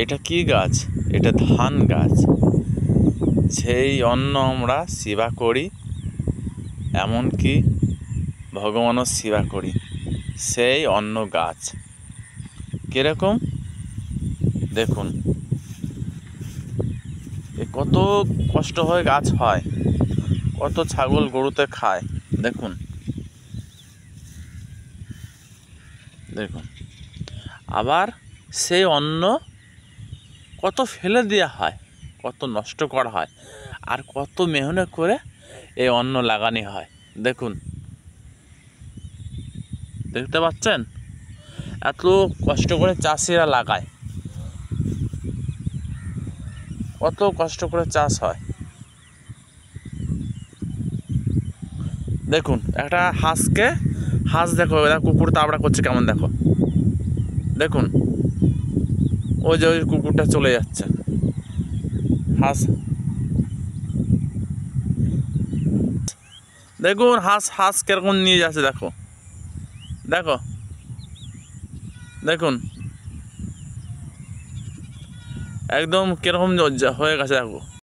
এটা কি গাছ? এটা ধান গাছ। সেই অন্ন আমরা সেবা করি, এমনকি ভগবানও সেবা করি। সেই অন্ন গাছ কিরকম দেখুন, এ কত কষ্ট হয়ে গাছ হয়, কত ছাগল গরুতে খায়। দেখুন দেখুন, আবার সেই অন্ন কত ফেলে দেওয়া হয়, কত নষ্ট করা হয়, আর কত মেহনত করে এই অন্ন লাগানো হয়। দেখুন, দেখতে পাচ্ছেন এত কষ্ট করে চাষিরা লাগায়, কত কষ্ট করে চাষ হয়। দেখুন একটা হাঁস দেখো, কুকুর তাড়া করছে কেমন, দেখো দেখুন, ওই যে ওই কুকুরটা চলে যাচ্ছে। হাঁস দেখুন, হাঁস কিরকম নিয়ে যাচ্ছে, দেখো দেখো দেখুন, একদম কিরকম হয়ে গেছে দেখো।